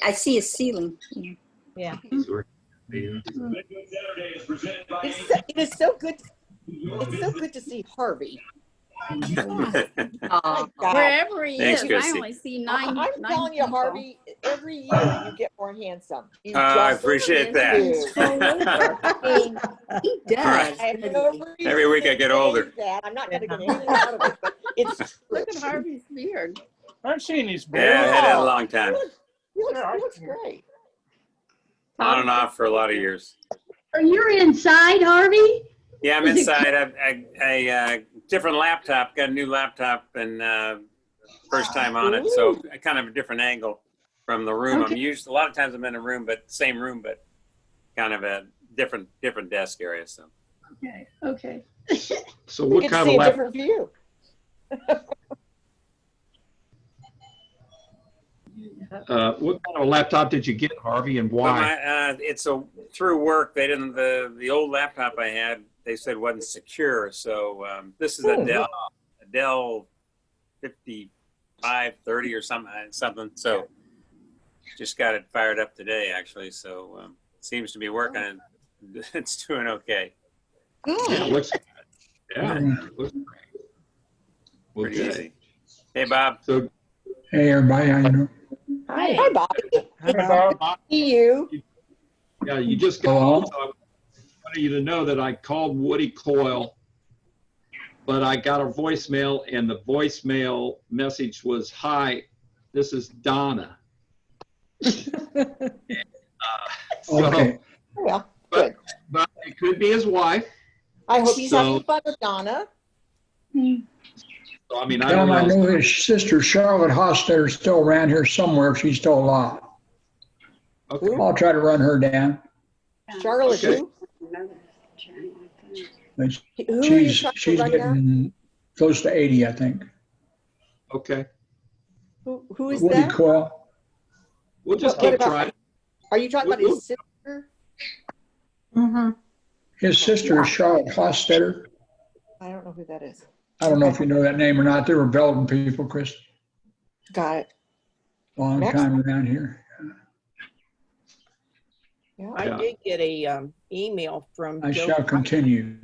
I see a ceiling. Yeah. It is so good. It's so good to see Harvey. My God. Wherever he Thanks, is, Christy. I only see nine. I'm telling you, people. Harvey, every year you get more handsome. You I just appreciate do. that. I mean, he does. I have no reason Every week I to get say older. that. I'm not going to get anything out of it, but it's true. Look at Harvey's beard. I've seen his beard. Yeah, I had it a long time. He looks great. On and off for a lot of years. Are you inside, Harvey? Yeah, I'm Is it inside. I different laptop, got a new laptop, and first time on it, so kind of a different angle from the room. Okay. I'm used, a lot of times I'm in a room, but same room, but kind of a different desk area. So Okay. Okay. So We what get to kind see of a laptop? different view. What kind of a laptop did you get, Harvey, and Well, why? it's through work. They didn't the old laptop I had. They said wasn't secure. So this is a Dell 5530 or something. So just got it fired up today, actually. So seems to be working. And it's doing okay. Yeah, it looks good. Yeah, it looks great. Well, Pretty good. easy. Hey, Bob. So Hey, everybody, how you doing? Hi, Bobby. Hey, Bob. See you. yeah, you just got. Hello? So I wanted you to know that I called Woody Coyle, but I got a voicemail, and the voicemail message was, "Hi, this is Donna." So, Okay. Well, good. but it could be his wife. I hope he's So- having fun with Donna. So I mean, I Tell don't him I know. know his sister Charlotte Hostetter is still around here somewhere if she's still alive. Okay. I'll try to run her down. Charlotte, Okay. who? But Who are you she's trying to she's run down? getting close to 80, I think. Okay. Who is Woody that? Coyle. We'll just What keep about- trying. Are you talking about his sister? Mm-hmm. His sister is Charlotte Hostetter. I don't know who that is. I don't know if you know that name or not. They were Belton people, Chris, Got it. long Next. time around here. Yeah. Yeah. I did get a email from I Joe, shall continue.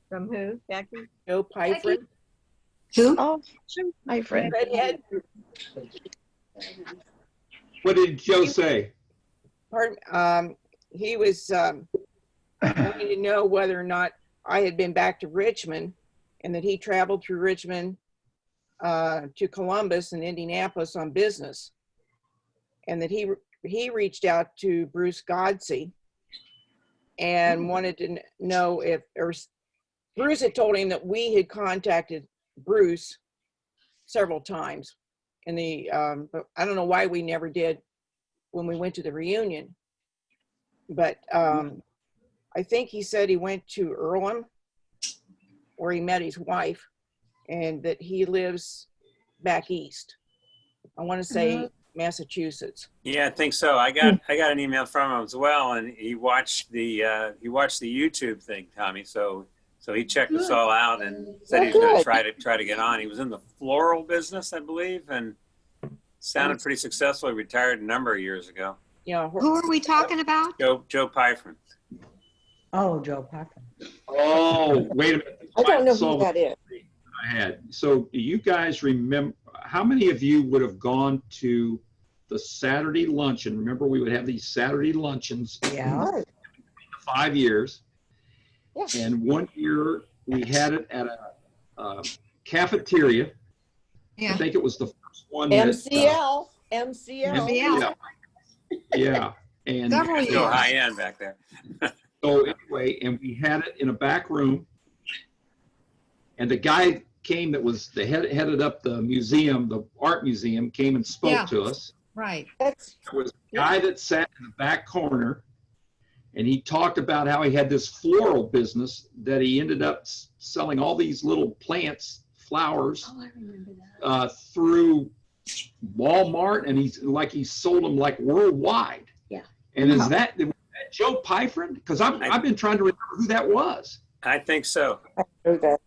from who, Jackie? Joe Pyford. Who? Oh, my friend. Redhead. What did Joe say? Pardon, he was wanting to know whether or not I had been back to Richmond, and that he traveled through Richmond to Columbus and Indianapolis on business, and that he reached out to Bruce Godsey and wanted to know if Bruce had told him that we had contacted Bruce several times, and but I don't know why we never did when we went to the reunion. But I think he said he went to Earlham, where he met his wife, and that he lives back east. I want to say Massachusetts. Yeah, I think so. I got an email from him as well, and he watched the YouTube thing, Tommy. So he checked us all out and said he was going to try to get on. He was in the floral business, I believe, and sounded pretty successful. He retired a number of years ago. Yeah. Who are we talking about? Joe Pyfron. Oh, Joe Parker. Oh, wait a minute. I don't know who So that is. I had. So do you guys remember, how many of you would have gone to the Saturday luncheon? Remember, we would have these Saturday luncheons Yeah. Oh, 5 years. yeah. And one year we had it at a cafeteria. I Yeah. think it was the first one. that, MCL. MCL. Yeah. And Several years. Still high end back there. so anyway, and we had it in a back room. And the guy came that was headed up the museum, the art museum, came and spoke Yeah. to us. Right. That's There was a guy that sat in the back corner, and he talked about how he had this floral business that he ended up selling all these little plants, flowers, Oh, I remember that. through Walmart, and he sold them like worldwide. Yeah. And is that Joe Pyfron? Because I've been trying to remember who that was. I think so. who that.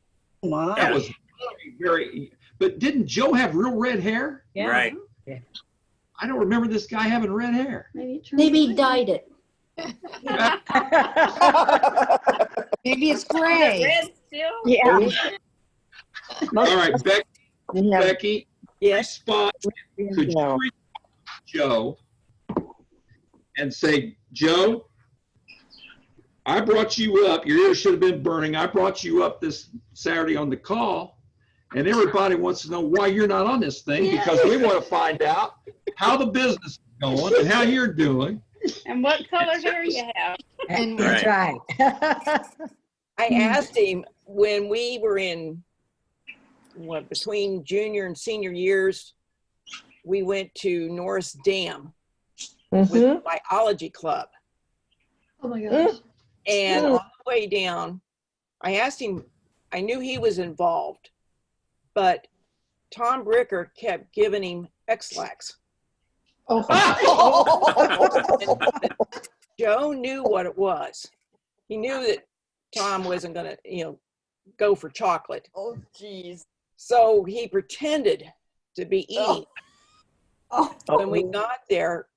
Wow. That was very, very. But didn't Joe have real red hair? Yeah. Right. I don't remember this guy having red hair. Maybe he dyed it. Maybe it's gray. Red still? Yeah. All right, Becky, Yes. respond. Could you respond to Joe and say, Joe, I brought you up. Your ears should have been burning. I brought you up this Saturday on the call, and everybody wants to know why you're not on this thing because we want to find out how the business is going and how you're doing. And what color hair you have? And That's right. I asked him when we were in between junior and senior years, we went to Norris Dam with the biology club. Oh my gosh. And on the way down, I asked him, I knew he was involved, but Tom Bricker kept giving him X-Lax. Joe knew what it was. He knew that Tom wasn't going to, go for chocolate. Oh, geez. So he pretended to be eating. When we got there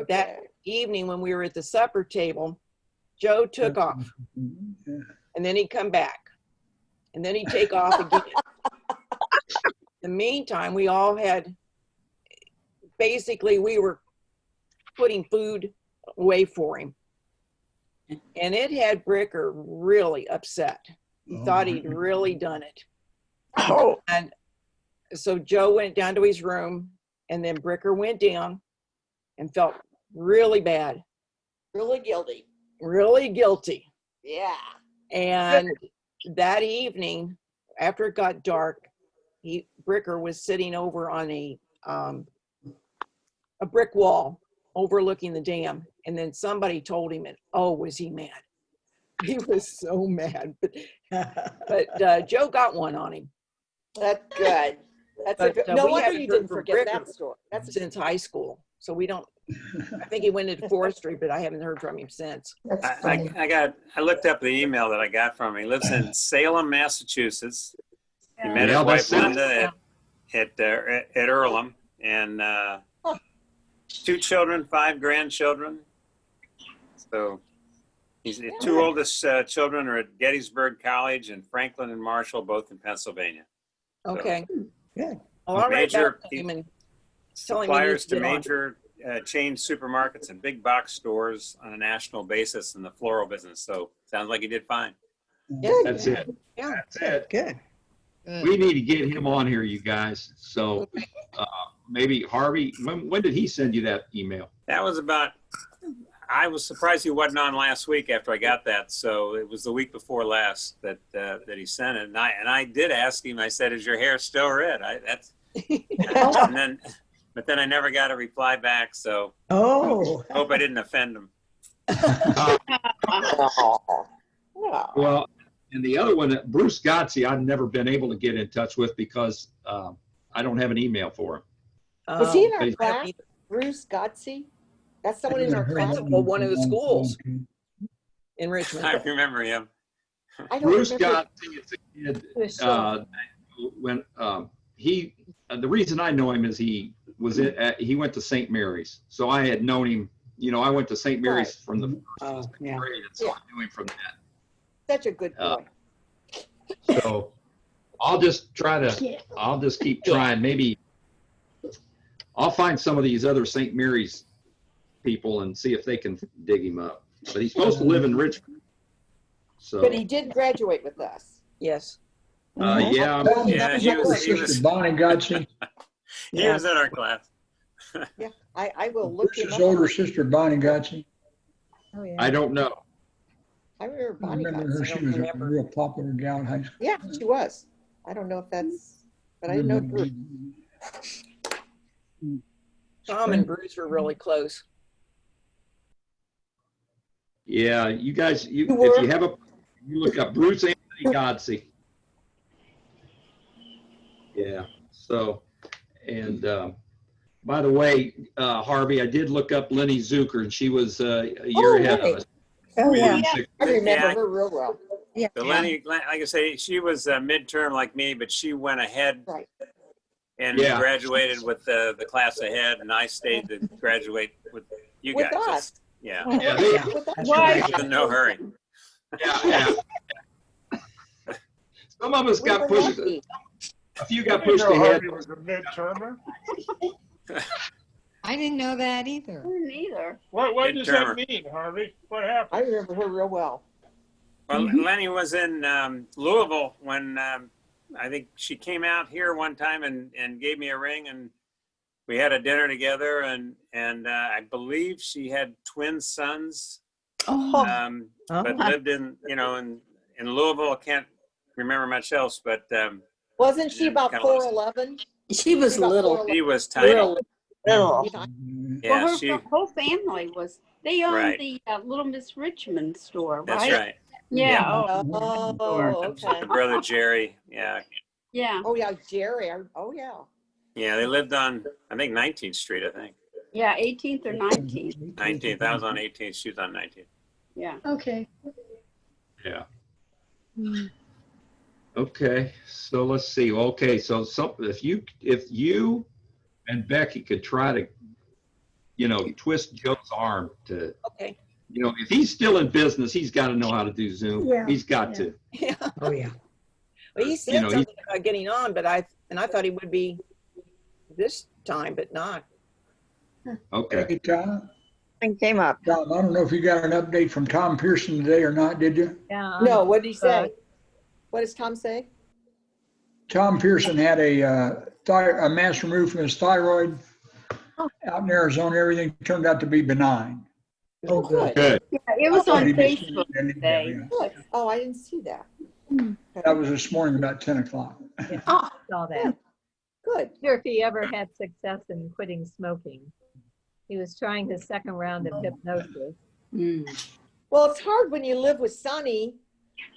that evening when we were at the supper table, Joe took off. And then he'd come back. And then he'd take off again. In the meantime, we all had, basically we were putting food away for him. And it had Bricker really upset. He thought he'd really done it. And so Joe went down to his room, and then Bricker went down and felt really bad, Really guilty. really guilty. Yeah. And that evening, after it got dark, Bricker was sitting over on a brick wall overlooking the dam. And then somebody told him, and oh, was he mad? He was so mad. But Joe got one on him. That's good. That's But, no we wonder haven't you heard didn't from forget Bricker that story. That's since high school. So we don't, I think he went into forestry, but I haven't heard from him since. I looked up the email that I got from him. He lives in Salem, Massachusetts. He met his wife Linda at Earlham, and 2 children, 5 grandchildren. So his 2 oldest children are at Gettysburg College, and Franklin and Marshall, both in Pennsylvania. Okay. Good. Well, I'll write Major back to him and tell him he suppliers needs to get on. major chain supermarkets and big box stores on a national basis in the floral business. So sounds like he did fine. That's it. Yeah. That's it. Good. We need to get him on here, you guys. So maybe Harvey, when did he send you that email? That was about, I was surprised he wasn't on last week after I got that. So it was the week before last that he sent it. And I did ask him, I said, is your hair still red? But then I never got a reply back. So Oh. hope I didn't offend him. Well, and the other one, Bruce Gotzi, I've never been able to get in touch with because I don't have an email for him. Was he in our He's- class? Bruce Gotzi? That's someone in our class? Principal of one of the schools in Richmond. I remember him. I don't Bruce remember. Gotzi is a kid, when the reason I know him is he went to St. Mary's. So I had known him, I went to St. Mary's from the first yeah. grade, and so I knew him from that. Such a good boy. So I'll just keep trying. Maybe I'll find some of these other St. Mary's people and see if they can dig him up. But he's supposed to live in Richmond. So, But he did graduate with us. Yes. yeah. Yeah, he was Sister Bonnie Gotzi, he was in our class. Yeah, I will look him his up. older sister Bonnie Gotzi. Oh, yeah. I don't know. I remember I Bonnie remember her. Gotzi. She was a real popular gal in high school. Yeah, she was. I don't know if that's, but I didn't know Bruce. Tom and Bruce were really close. Yeah, you guys, You if were? you have you look up Bruce Anthony Gotzi. Yeah. So, and by the way, Harvey, I did look up Lenny Zucker, and she was a year ahead of us. Oh, yeah. I remember Yeah. her real well. Yeah. So Lenny, like I say, she was midterm like me, but she went ahead Right. and Yeah. graduated with the class ahead, and I stayed to graduate with you With guys. us. Yeah, Yeah, they, Yeah. With us. That's Why? right. I was in no hurry. yeah. Some of us We got were pushed, lucky. a few I got didn't pushed know ahead. Harvey was a mid-termer. I didn't know that either. Neither. What does that Mid-termer. mean, Harvey? What I happened? remember her real well. Well, Lenny was in Louisville when I think she came out here one time and gave me a ring, and we had a dinner together, and I believe she had twin sons, but Oh. lived in in Louisville. I can't remember much else, but Wasn't she Yeah, about kinda lost. 4'11"? She was She about little. 4'11". she was tiny. Real Little. Yeah, Well, her she. whole family was. They owned Right. the Little Miss Richmond store, That's right? right. Yeah. Yeah. Oh, Oh, okay. The brother Jerry. Yeah, yeah. Oh, yeah, Jerry. Oh, yeah. yeah. They lived on I think 19th Street. I think Yeah, 18th or 19th. 19th. I was on 18th. She was on 19th. Yeah. Okay. Yeah. Okay, so let's see. Okay, so if you and Becky could try to, twist Joe's arm to, Okay. if he's still in business, he's got to know how to do Zoom. Yeah. He's got to. Yeah. Oh, yeah. Well, he said he's- something about getting on, but I thought he would be this time, but not. Okay. Hey, Tom, Came up. Tom, I don't know if you got an update from Tom Pearson today or not, did you? Yeah. No, what did he say? What does Tom say? Tom Pearson had a mass removed from his thyroid out in Arizona. Everything turned out to be benign. Oh, good. Good. Yeah, it was on He just- Facebook today. Good. Oh, I didn't see that. That was this morning about 10 o'clock. Oh, Saw that. Good. Sure, if he ever had success in quitting smoking. He was trying his second round of hypnosis. Well, it's hard when you live with Sonny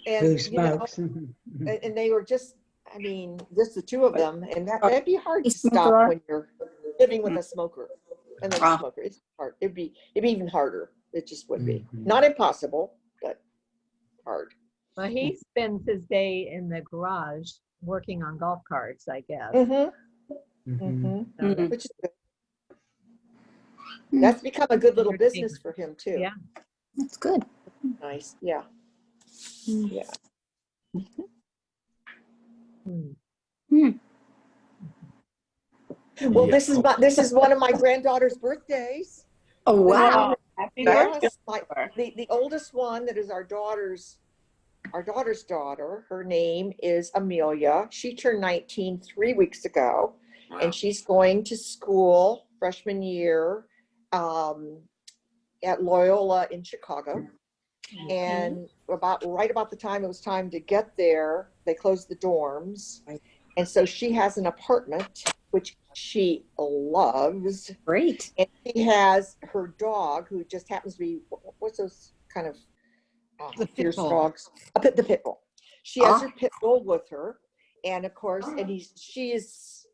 and, Who you know, smokes? and they were just, I mean, just the two of them. And that'd be hard to You smoke, stop Laura? when you're living with a smoker. Another Ah. smoker. It's hard. It'd be even harder. It just would be. Mhm. Not impossible, but hard. Well, he spends his day in the garage working on golf carts, I guess. Mm-hmm. Mhm. Mm-hmm. Which is good. That's become a good little Entertainment. business for him too. Yeah. that's good. Nice. Yeah. Yeah. Hmm. Well, this is one of my granddaughter's birthdays. Oh, wow. Happy Yes, birthday. the oldest one that is our daughter's daughter. Her name is Amelia. She turned 19 3 weeks ago, Wow. and she's going to school freshman year at Loyola in Chicago. And right about the time it was time to get there, they closed the dorms, and so she has an apartment which she loves. Great. And she has her dog, who just happens to be, what's those kind of The pit fierce bull. dogs? The pit bull. She has her pit bull with her, and of course, she is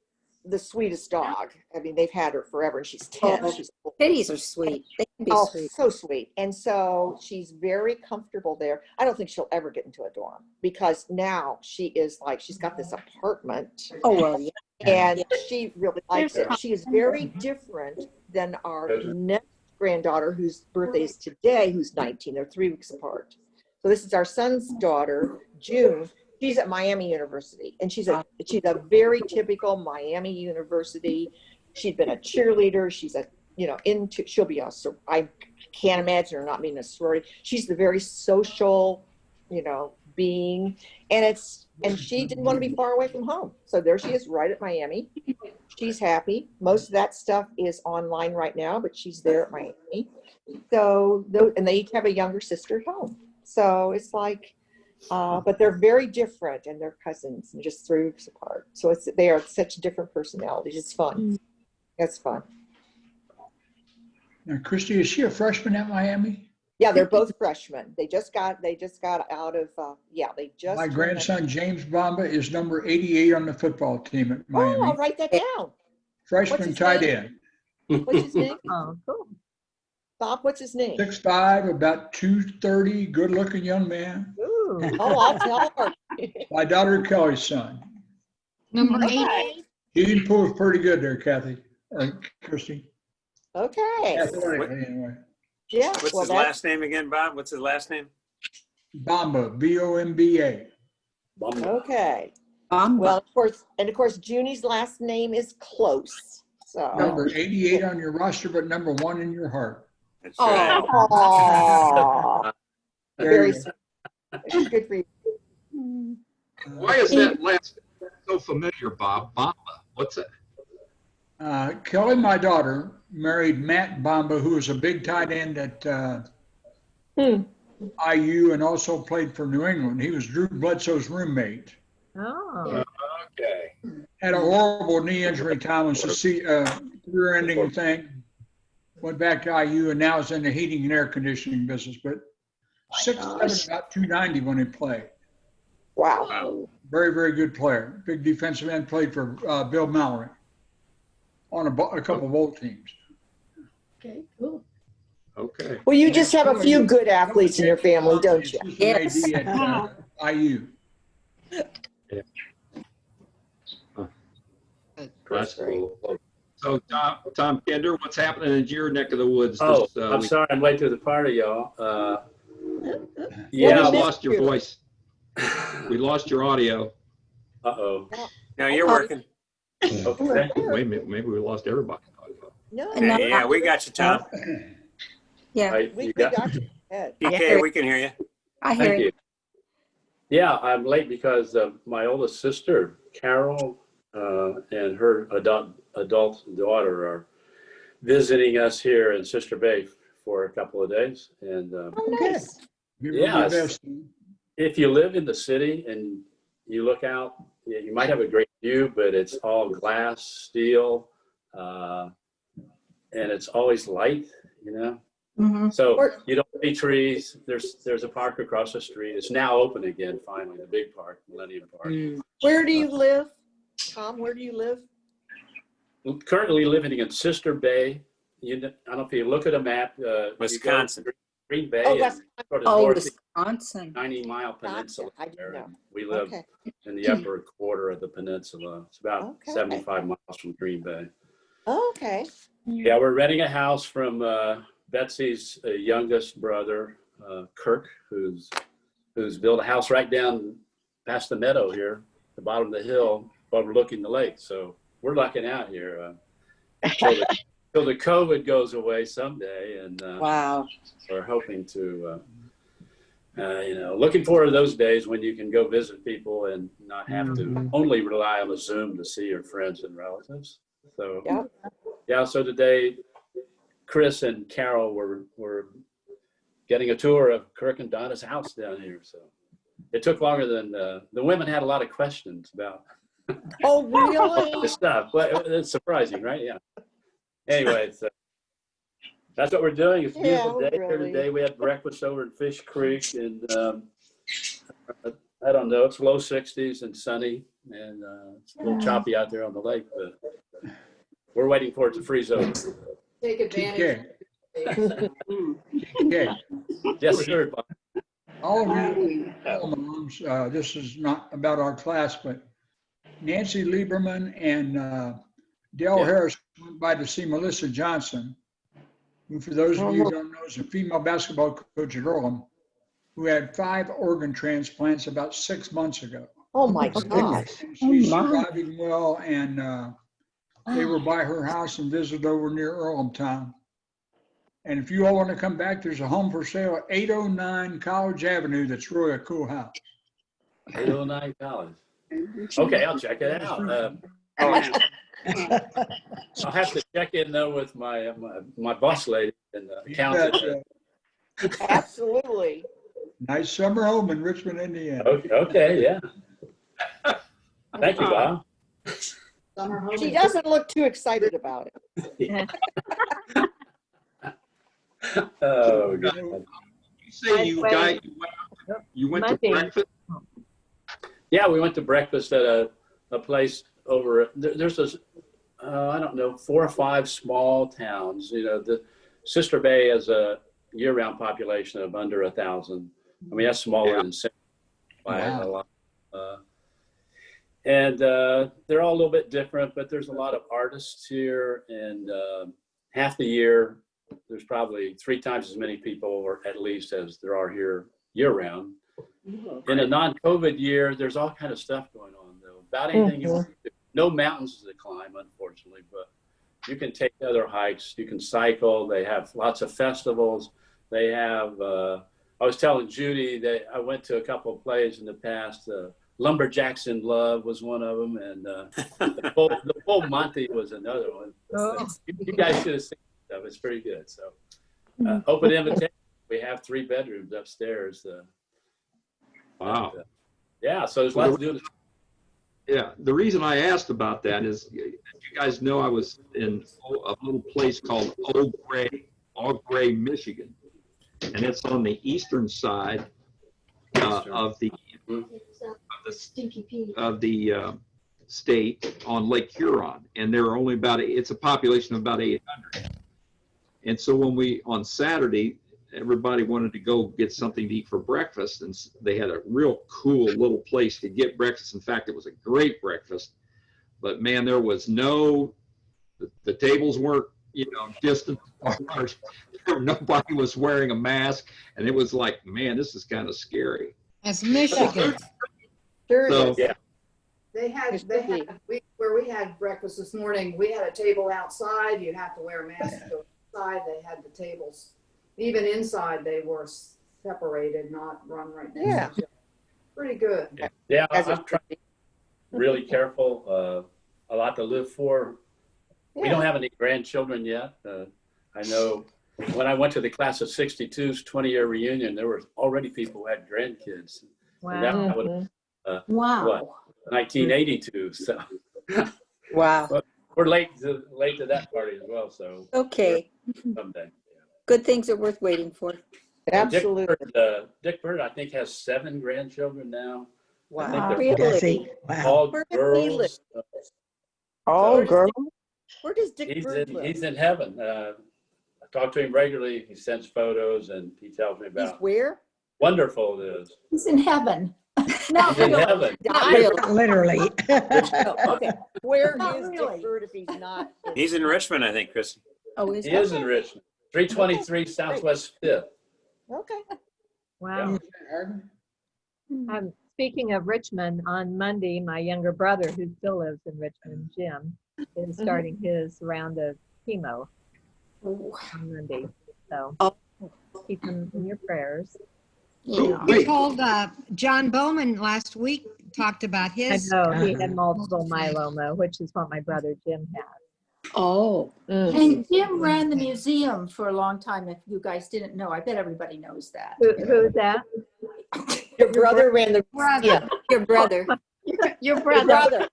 the sweetest dog. I mean, they've had her forever, and she's 10. Oh. She's Kitties are sweet. They can be oh, sweet. so sweet. And so she's very comfortable there. I don't think she'll ever get into a dorm because now she is like, she's got this apartment. Oh, well, yeah. And she really likes There's it. She is very different than our next granddaughter, whose birthday is today, who's 19. They're 3 weeks apart. So this is our son's daughter, June. She's at Miami University, and she's a very typical Miami University. She's been a cheerleader. She's she'll be I can't imagine her not being a sorority. She's the very social, being, and she didn't want to be far away from home. So there she is, right at Miami. She's happy. Most of that stuff is online right now, but she's there at Miami. So, and they each have a younger sister at home. So it's like, but they're very different, and they're cousins, and just 3 weeks apart. So they are such different personalities. It's fun. It's fun. Now, Christy, is she a freshman at Miami? Yeah, they're both freshmen. They just got out of they just. My grandson, James Bamba, is number 88 on the football team at Oh, I'll Miami. write that down. Freshman his tight name? end. What's his name? Oh, cool. Bob, what's his name? 6'5", about 230, good-looking young man. Ooh. Oh, I'll tell her. My daughter Kelly's son. Number Okay. 88? Gene pulled pretty good there, Kathy, or Christie. Okay. Athletically, anyway. Yeah. What's well, his that's last name again, Bob? What's his last name? Bamba, B-O-M-B-A. okay. Bamba. Well, of course, Junie's last name is Close. So. Number 88 on your roster, but number 1 in your heart. That's right. Aw. There Very you go. sweet. Good for you. Why is that last name so familiar, Bob? Bamba. What's it? Kelly, my daughter, married Matt Bamba, who was a big tight end at IU and also played for New England. He was Drew Bledsoe's roommate. Oh, Okay. Had a horrible knee injury time, was a career-ending thing. Went back to IU and now is in the heating and air conditioning business. But 6'7", about 290 when he played. Wow. Very, very good player. Big defensive end, played for Bill Mallory on a couple of old teams. Okay, cool. Okay. Well, you just have a few good athletes in your family, don't you? Yes. AD at IU. That's cool. So Tom Kinder, what's happening in your neck of the woods? Oh, This, I'm sorry, I'm late to the party, y'all. Yeah, we we missed lost your you. voice. We lost your audio. Uh-oh. No, you're working. Okay. Wait a minute, maybe we lost everybody. No, And now- Yeah, we got you, Tom. Yeah, Right, we you got- got you. Ed. PK, we can hear you. I hear Thank it. you. Yeah, I'm late because my oldest sister, Carol, and her adult daughter are visiting us here in Sister Bay for a couple of days. And Oh, nice. Give her your Yes. best. if you live in the city and you look out, you might have a great view, but it's all glass, steel, and it's always light, you know? Mhm. So you don't see trees. There's a park across the street. It's now open again, finally, the big park, Millennium Park. Where do you live? Tom, where do you live? We're currently living in Sister Bay. I don't know if you look at a map. Wisconsin. You go to Green Bay. Oh, and West- sort of Oh, north Wisconsin. 90-mile peninsula. I didn't there. know. We live Okay. in the upper quarter of the peninsula. It's about Okay. 75 miles from Green Bay. Oh, okay. Yeah, we're renting a house from Betsy's youngest brother, Kirk, who's built a house right down past the meadow here, the bottom of the hill, overlooking the lake. So we're lucking out here till the COVID goes away someday, and Wow. we're hoping to, looking forward to those days when you can go visit people and not have to only rely on a Zoom to see your friends and relatives. So yeah, so today, Chris and Carol were getting a tour of Kirk and Donna's house down here. So it took longer than the women had a lot of questions about Oh, really? this stuff. But it's surprising, right? Yeah. Anyway, so that's what we're doing. It's a beautiful Yeah, day here really. today. We had breakfast over in Fish Creek, and I don't know, it's low 60s and sunny, and it's a little choppy out there on the lake, but we're waiting for it to freeze over. Take TK. TK. Yes, sir. Bob. All of you moms, this is not about our class, but Nancy Lieberman and Dale Harris went by to see Melissa Johnson, who, for those of you who don't know, is a female basketball coach at Earlham, who had 5 organ transplants about 6 months ago. Oh, my gosh. And she's surviving well, and they were by her house and visited over near Earlham Town. And if you all want to come back, there's a home for sale at 809 College Avenue. That's really a cool house. 809 College. Okay, I'll check it out. I'll have to check in though with my boss lady and the accountant. Absolutely. Nice summer home in Richmond, Indiana. Okay, yeah. Thank you, Bob. She doesn't look too excited about it. Oh, You God. say you went to Monday. breakfast? Yeah, we went to breakfast at a place over, there's this, I don't know, 4 or 5 small towns. You know, the Sister Bay has a year-round population of under 1,000. I mean, that's smaller than San by a lot. And they're all a little bit different, but there's a lot of artists here, and half the year, there's probably 3 times as many people, or at least, as there are here year-round. In a non-COVID year, there's all kind of stuff going on, though. About anything you want to do. No mountains to climb, unfortunately, but you can take other hikes. You can cycle. They have lots of festivals. They have, I was telling Judy that I went to a couple of plays in the past. Lumberjacks in Love was one of them, and the full Monty was another one. You guys should have seen it. It's pretty good. So open invitation. We have 3 bedrooms upstairs. Wow. Yeah, so there's lots to do. Yeah, the reason I asked about that is, you guys know I was in a little place called Eau Gray, Michigan, and it's on the eastern side of the state on Lake Huron, and there are only it's a population of about 800. And so on Saturday, everybody wanted to go get something to eat for breakfast, and they had a real cool little place to get breakfast. In fact, it was a great breakfast, but man, there was the tables weren't, distant apart. Nobody was wearing a mask, and it was like, man, this is kind of scary. That's Michigan. So, yeah. Where we had breakfast this morning, we had a table outside. You have to wear a mask to go inside. They had the tables. Even inside, they were separated, not run right next to each other. Pretty good. Yeah, I'm trying to be really careful. A lot to live for. We don't have any grandchildren yet. I know when I went to the class of 62's 20-year reunion, there were already people who had grandkids. Wow. That was, Wow. 1982. So Wow. but we're late to that party as well. So Okay. someday. Good things are worth waiting for. Absolutely. Dick Bird, I think, has 7 grandchildren now. Wow. I think they're Really? Does he? Wow. all Where does he live? girls. Oh, girl. Where does Dick He's Bird live? in heaven. I talk to him regularly. He sends photos and he tells me He's about where? wonderful it is. He's in heaven. No, He's in heaven. Not really. Literally. Okay. Where Not is really. Dick Bird if he's not? He's in Richmond, I think, Kristen. Oh, is He is in Richmond. 323 Southwest 5th. Okay. Wow. Speaking of Richmond, on Monday, my younger brother, who still lives in Richmond, Jim, is starting his round of chemo on Monday. So keep him in your prayers. Yeah. I told John Bowman last week, talked about his. I know he had multiple myeloma, which is what my brother Jim has. Oh. Mm. And Jim ran the museum for a long time, if you guys didn't know. I bet everybody knows that. Who's that? Your brother ran the Brother. Your brother. Your Your brother. brother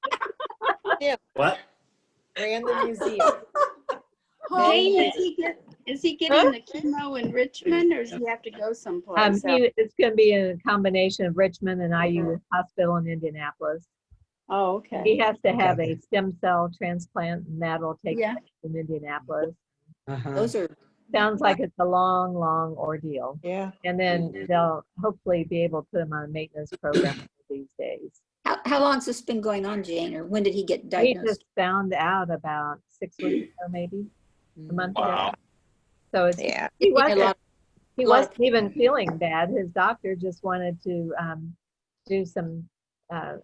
What? ran the museum. Jane, is he getting the chemo in Richmond, or does he have to go someplace? It's going to be a combination of Richmond and IU Hospital in Indianapolis. Oh, okay. He has to have a stem cell transplant, and that'll take place in Indianapolis. Those are Sounds like it's a long, long ordeal. Yeah. And then they'll hopefully be able to put him on a maintenance program these days. how long's this been going on, Jane, or when did he get He diagnosed? just found out about 6 weeks ago, maybe a month ago. So it's, Yeah. he A lot- wasn't even feeling bad. His doctor just wanted to do some.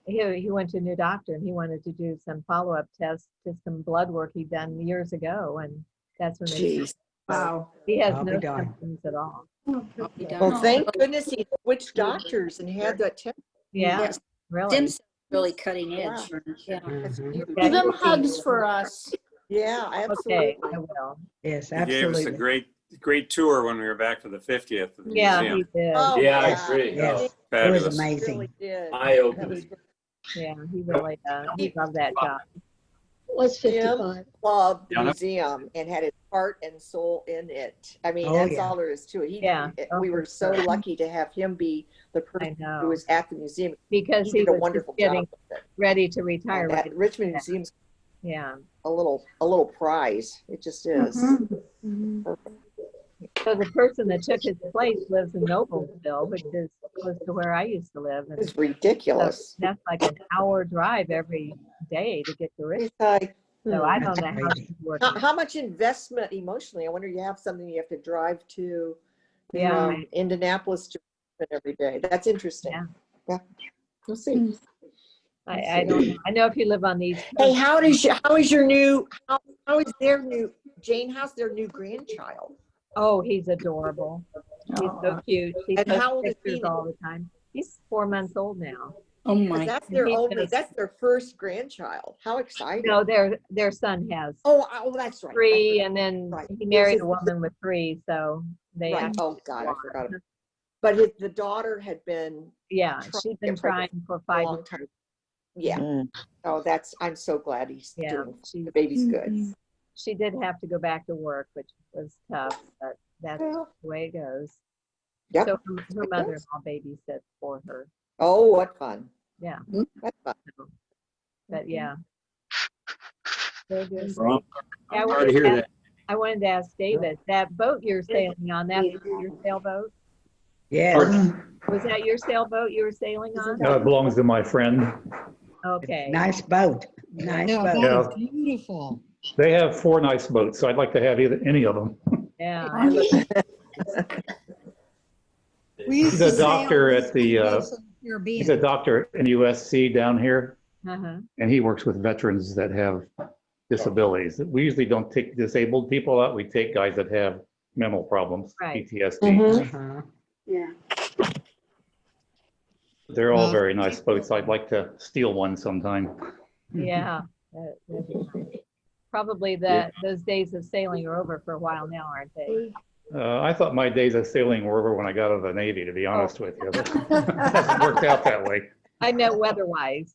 He went to a new doctor and he wanted to do some follow-up tests to some blood work he'd done years ago, and that's when they. Wow. He has I'll be no darned. symptoms at all. I'll be done. Well, thank goodness he switched doctors and had that test. Yeah, Yes. really. Stem cell really cutting edge. Yeah. That's Mhm. huge. Give him hugs for us. Yeah, Okay, absolutely. I will. Yes, He gave us a absolutely. great tour when we were back for the 50th of the Yeah, museum. he did. Oh, Yeah, I yeah. agree. Yes. Oh, It was Fabulous. amazing. Really did. eye-opening. Yeah, he really he loved that job. Was Jim 55. loved the Yeah. museum and had his heart and soul in it. I mean, Oh, that's yeah. all there is to it. Yeah. Oh, We were for so sure. lucky to have him be the I person who know, was at the museum. because He he did a was wonderful just getting job with it. ready to retire. And Right? that Richmond Museum's Yeah. a little prize. It just is. Mhm. Perfect. So the person that took his place lives in Noblesville, which is close to where I used to live. And It's so ridiculous. that's like an hour drive every day to get to Richmond. It's like, So I don't That's know how crazy. she's working. how much investment emotionally? I wonder you have something you have to drive to Yeah. from Indianapolis to Richmond every day. That's interesting. Yeah. We'll see. I don't know. I know if you live on these. Hey, how is your new, how is their new, Jane, how's their new grandchild? Oh, he's adorable. He's so cute. He And posts how old is pictures he? all the time. He's 4 months old now. Oh 'Cause my. that's their He only, does. that's their first grandchild. How exciting. No, their son has Oh, that's right. 3, and then Right. he married a woman with 3, so they Right. actually, Oh, God, I forgot about it. But the daughter had been yeah, trying she's to been get pregnant trying for a 5 long years. time. Yeah. Oh, I'm so glad he's Yeah, doing, she the baby's good. she did have to go back to work, which was tough, but that's Well, the way it goes. Yep. So her mother-in-law babysits for her. Oh, what fun. Yeah. That's fun. So, but yeah. Very good. Wrong. Yeah, Sorry to hear that. I wanted to ask David, that boat you're sailing on, that's your sailboat? Yes. Was that your sailboat you were sailing on? No, it belongs to my friend. Okay. Nice boat. Nice No, boat. Yeah. that is beautiful. They have 4 nice boats, so I'd like to have any of them. Yeah. I look- We used He's a to sail doctor this at the, place in the Caribbean. He's a doctor in USC down here, Uh-huh. and he works with veterans that have disabilities. We usually don't take disabled people out. We take guys that have mental problems, Right. PTSD. Uh-huh. Yeah. They're all Well- very nice boats. I'd like to steal one sometime. Yeah. That'd be nice. Probably those days of sailing are over for a while now, aren't they? I thought my days of sailing were over when I got out of the Navy, to be honest with you. But it hasn't worked out that way. I know weather-wise.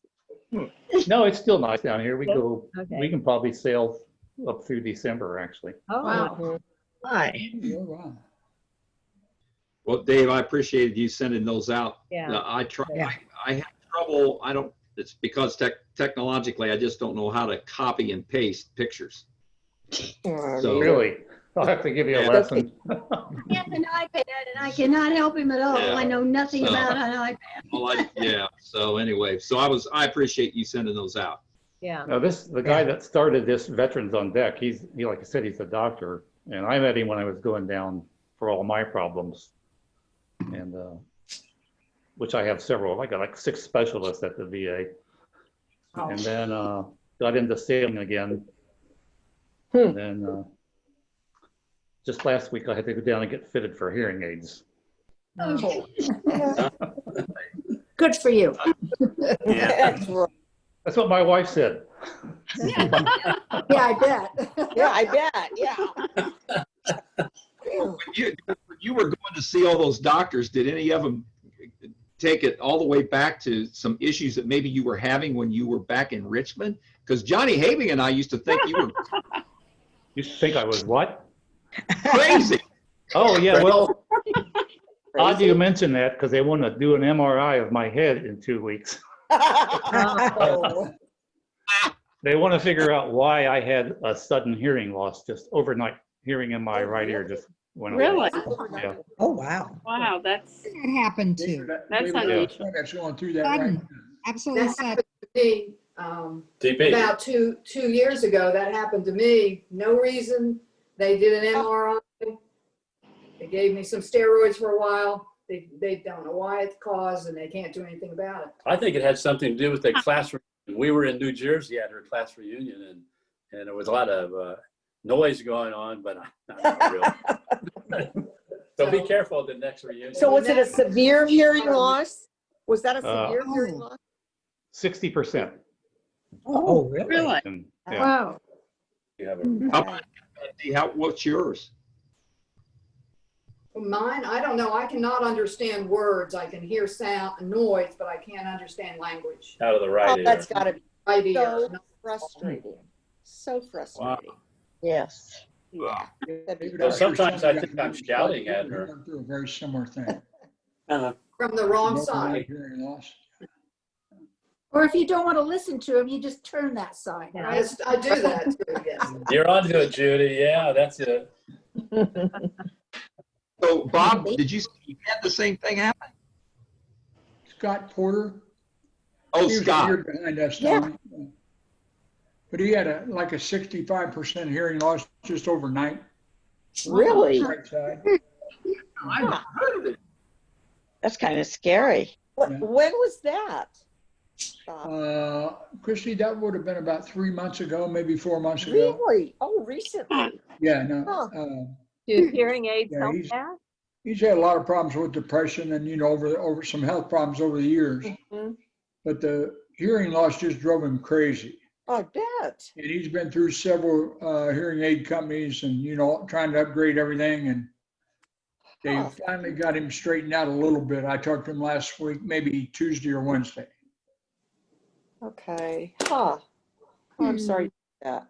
No, it's still nice down here. We go, Okay. we can probably sail up through December, actually. Oh, Wow. Hi. Oh, wow. Well, Dave, I appreciated you sending those out. Yeah. Yeah. I have trouble, it's because technologically, I just don't know how to copy and paste pictures. Oh, So- Really? I'll have to give you a Yeah. lesson. I have an iPad and I cannot help him at all. Yeah. I know nothing So- about an iPad. Well, yeah, so anyway, so I appreciate you sending those out. yeah. Now the guy that started this Veterans on Deck, he, like I said, he's a doctor. And I met him when I was going down for all my problems. And, which I have several, I got like 6 specialists at the VA. And then, got into sailing again. And then, just last week I had to go down and get fitted for hearing aids. Oh. Good for you. Yeah. That's right. That's what my wife said. Yeah, I bet. Yeah, I bet. Yeah. When you were going to see all those doctors, did any of them take it all the way back to some issues that maybe you were having when you were back in Richmond? Because Johnny Having and I used to think you were You think I was what? crazy. Oh, yeah, well, odd Crazy. you mention that because they want to do an MRI of my head in 2 weeks. Oh. They want to figure out why I had a sudden hearing loss, just overnight hearing in my right ear just went away. Really? Yeah. Oh, wow. Wow, that's, That happened too. That's unusual. That's going through that right Sudden. now. Absolutely That sudden. happened to me TP. about two years ago. That happened to me. No reason. They did an MRI. They gave me some steroids for a while. They don't know why it's caused and they can't do anything about it. I think it had something to do with the class reunion. We were in New Jersey at her class reunion, and there was a lot of noise going on, but not really. So be careful at the next reunion. So was it a severe hearing loss? Was that a severe Oh. hearing loss? 60%. Oh, really? really? And, yeah. Wow. You have a- What's yours? Mine, I don't know. I cannot understand words. I can hear sound, noise, but I can't understand language. out of the right Oh, ear. that's gotta be Right ear. so frustrating. So frustrating. Yes. Yeah. So sometimes I think I'm shouting at her. Went through a very similar thing. From the wrong No side. hearing loss. Or if you don't want to listen to him, you just turn that side. I do that too, yes. You're onto it, Judy. Yeah, that's it. So Bob, did you had the same thing happen? Scott Porter. Oh, He was a Scott. year behind us, Yeah. Tommy. But he had like a 65% hearing loss just overnight. Really? Right side. I never heard of it. That's kind of scary. When was that? Christy, that would have been about 3 months ago, maybe 4 months ago. Really? Oh, recently. Yeah, no. Huh. Do hearing aids Yeah, help he's- that? He's had a lot of problems with depression and, over some health problems over the years. But the hearing loss just drove him crazy. I bet. And he's been through several hearing aid companies and, trying to upgrade everything. And they finally got him straightened out a little bit. I talked to him last week, maybe Tuesday or Wednesday. Okay. Huh. Oh, I'm sorry to hear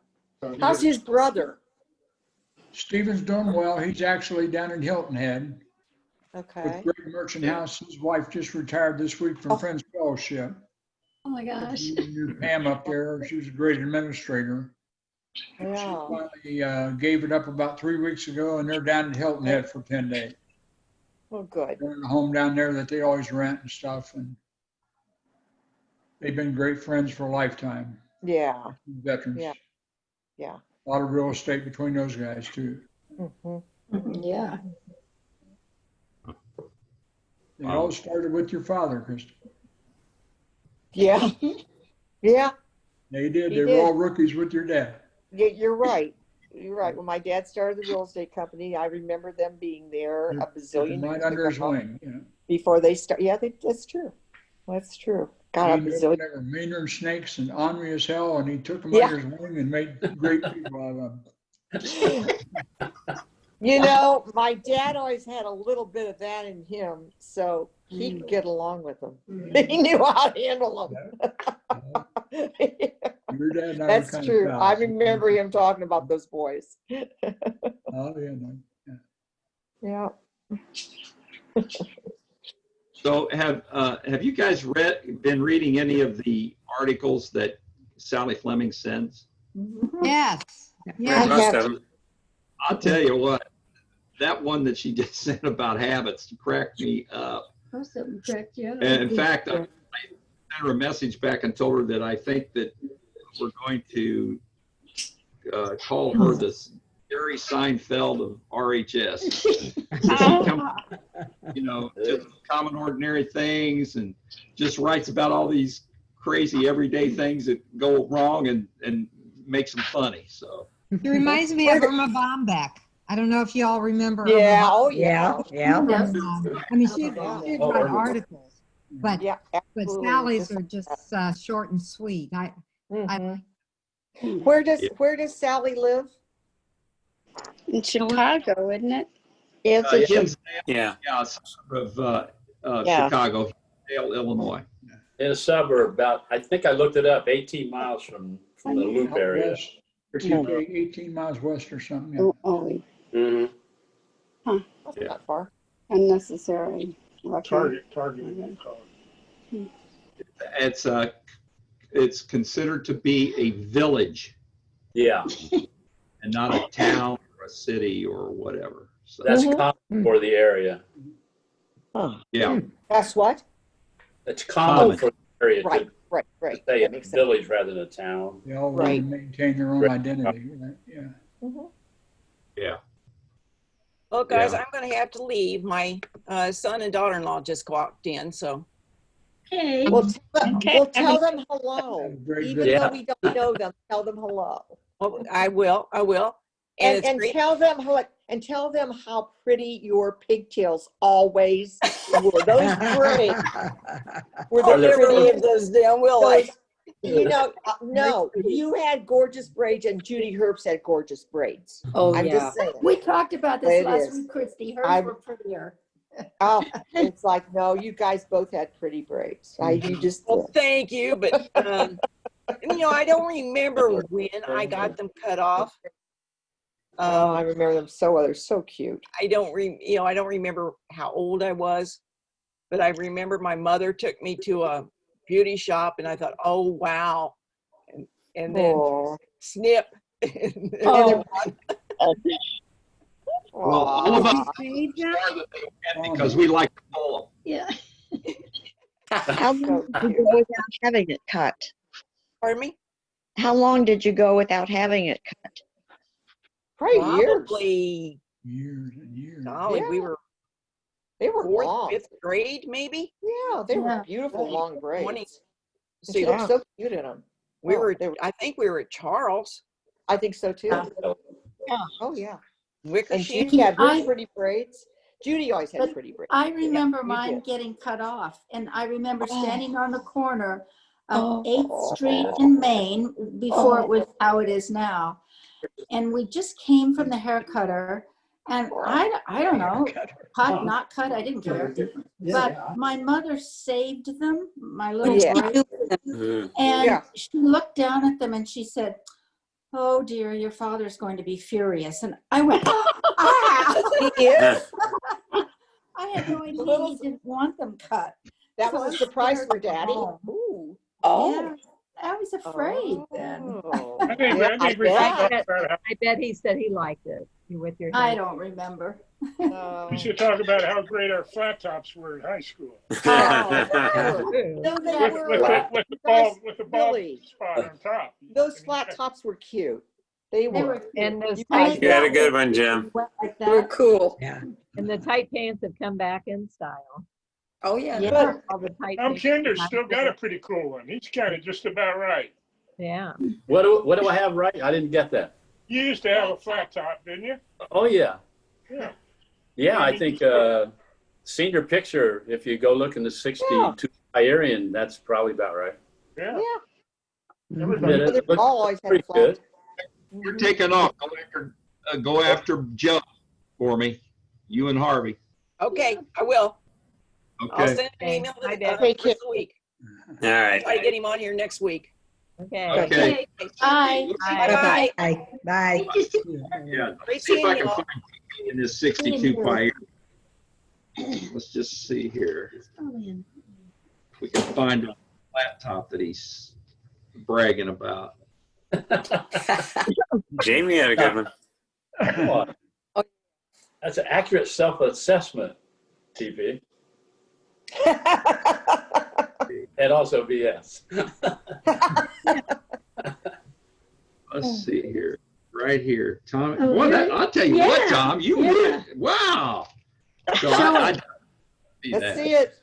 that. How's his brother? Stephen's doing well. He's actually down in Hilton Head Okay. with Great Merchant House. His wife just retired this week from Friends Fellowship. Oh my gosh. Knew Pam up there. She was a great administrator. Yeah. She finally gave it up about 3 weeks ago, and they're down at Hilton Head for 10 days. Oh, good. They're in a home down there that they always rent and stuff, and they've been great friends for a lifetime. Yeah. Veterans. Yeah. Yeah. A lot of real estate between those guys too. Yeah. It all started with your father, Christy. Yeah. Yeah. They did. He They did. were all rookies with your dad. Yeah, you're right. You're right. When my dad started the real estate company, I remember them being there a bazillion Right years under his ago wing. before they start. Yeah, that's true. That's true. God, a They bazillion. were meaner than snakes and ornery as hell, and he took them Yeah. under his wing and made great people out of them. My dad always had a little bit of that in him, so he could get along with them. He knew how to handle them. Your dad and I were That's kind true. of I pals. remember him talking about those boys. Oh, yeah, no. Yeah. So have you guys been reading any of the articles that Sally Fleming sends? Yes. Most Yes. of them. I'll tell you what, that one that she just sent about habits cracked me up. And in fact, I sent her a message back and told her that I think that we're going to call her the Jerry Seinfeld of RHS. She comes, just common ordinary things and just writes about all these crazy everyday things that go wrong and makes them funny. So He reminds me of Irma Bombeck. I don't know if you all remember. Yeah. Irma Oh, Bombeck. yeah. Yeah. I mean, she'd write articles, but Yeah. but Absolutely. Sally's are just short and sweet. I Mhm. Where does Sally live? In Chicago, isn't it? It's Hinsdale, Yeah. yeah, a suburb of Yeah. Chicago, Hinsdale, Illinois. In a suburb about, I think I looked it up, 18 miles from the Loop Out area. west, or 18 miles west or something. Yeah. Oh, Mhm. That's not far. unnecessary. Target. It's considered to be a village Yeah, and not a town or a city or whatever. So that's common for the area. Huh. yeah. That's what? It's common for the area to Right. to say That a makes sense. village rather than a town. They all want Right. to maintain their own identity. Right? Yeah. Mhm. Yeah. Well, guys, Yeah. I'm going to have to leave. My son and daughter-in-law just walked in, so. Okay. Well, Okay. tell them hello. Very Even good. though we don't know them, tell them hello. Oh, I will. And it's great. tell them how pretty your pigtails always were. Those braids were Are the they Never prettiest. lived those damn will I? No, you had gorgeous braids and Judy Herbst had gorgeous braids. Oh, I'm yeah. just saying. We talked about this It last is. week, Christy. Hers I- were prettier. Oh, it's like, no, you guys both had pretty braids. You just Well, did. thank you, but I don't remember when I got them cut off. Oh, I remember them so well. They're so cute. I don't remember how old I was, but I remember my mother took me to a beauty shop, and I thought, oh wow, and then Oh. snip. Oh. Well, all of us Save them? are that they went because we like to pull Yeah. How long did you go without having it cut? Pardon me? How long did you go without having it cut? Probably years. Probably, Years and years. golly, we Yeah. were They were fourth, long. fifth grade, maybe. Yeah, they were Yeah. beautiful long 20. braids. And See, she looked so cute in them. we Oh, were. they were- I think we were at Charles. I think so too. Yeah. Oh yeah. Wicker And sheep. Judy had really I- pretty braids. Judy always had But pretty braids. I remember you mine did. getting cut off, and I remember Oh. standing on the corner of Oh. 8th Street in Maine before it was how it is now. And we just came from the hair cutter, and I don't know, cut, not cut, I didn't care. But my mother saved them, my little Yeah. braids, Mhm. and Yeah. she looked down at them and she said, "Oh dear, your father's going to be furious." And I went, "Ah!" He is. I had no idea Little- he didn't want them cut. That So was I a was surprise scared for to go Daddy. home. Ooh. Yeah, I was afraid then. Oh. I think, Yeah, I think we I should bet. talk about how, I bet he said he liked it with your I hair. don't remember. Oh. we should talk about how great our flat tops were in high school. Oh, True. no, they With, were. with, the, with the bald, with the bald Really? spot on top. Those flat tops were cute. They They were. were And those You tight, You had a good one, Jim. wet like They were that. cool. and the tight pants have come back in style. Oh yeah. Yeah. All the tight Tom pants. Kinder's still got a pretty cool one. He's kind of just about right. Yeah. What do I have right? I didn't get that. You used to have a flat top, didn't you? Oh, yeah. Yeah. Yeah, I think senior picture, if you go look in the 62 Aryan, that's probably about right. Yeah. Yeah. Everybody. Yeah, They it looks all always had pretty flat. good. You're taking off. Go after Joe for me. You and Harvey. Okay, I will. I'll Okay. send an email Hi, this Dad. this week. All right. Try to get him on here next week. Okay. Okay. Bye. Bye. Bye. Bye. Yeah. Great See if seeing I can y'all. find in this 62 Pioneer. Let's just see here. If we can find a laptop that he's bragging about. Jamie had a good one. Come on. That's an accurate self-assessment, TP. And also BS. Let's see here. Right here. Tom. Boy, that, I'll tell you what, Tom, you would. Wow. So I see Let's that. see it.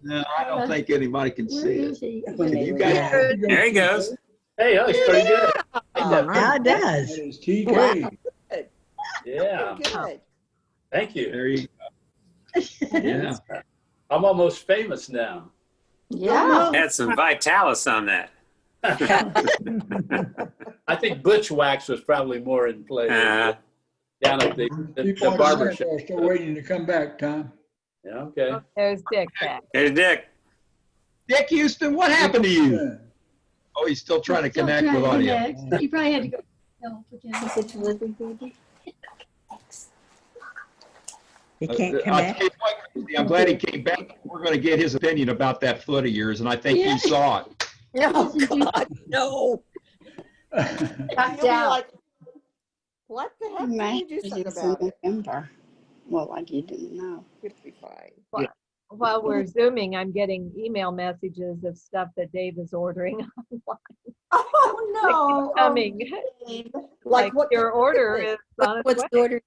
No, I don't think anybody can see it. he? You guys, There he goes. Hey, that looks pretty good. Yeah, it does. That is TK. Yeah, Good. thank you. there you go. Yeah. I'm almost famous now. Yeah. Had some Vitalis on that. I think Butch Wax was probably more in play Uh, down at the People in barber Santa shop. are still waiting to come back, Tom. Yeah, okay. There's Dick back. There's Dick. Dick Houston, what happened to you? Yeah. Oh, he's still trying to Still connect trying with to audio. connect. You probably had to go help again. Is it delivery baby? You can't I'll connect. tell you what, Christy, I'm glad he came back. We're going to get his opinion about that foot of yours, and I think Yeah. you saw it. Oh, God, no. Cut You'll be down. like, what the heck did you do something about it? November. Well, like you didn't know. It'll be fine. While we're Zooming, I'm getting email messages of stuff that Dave is ordering online. Oh, no. Coming. Oh, Dave. Like what your kind of order thing? is on its What's way. the order?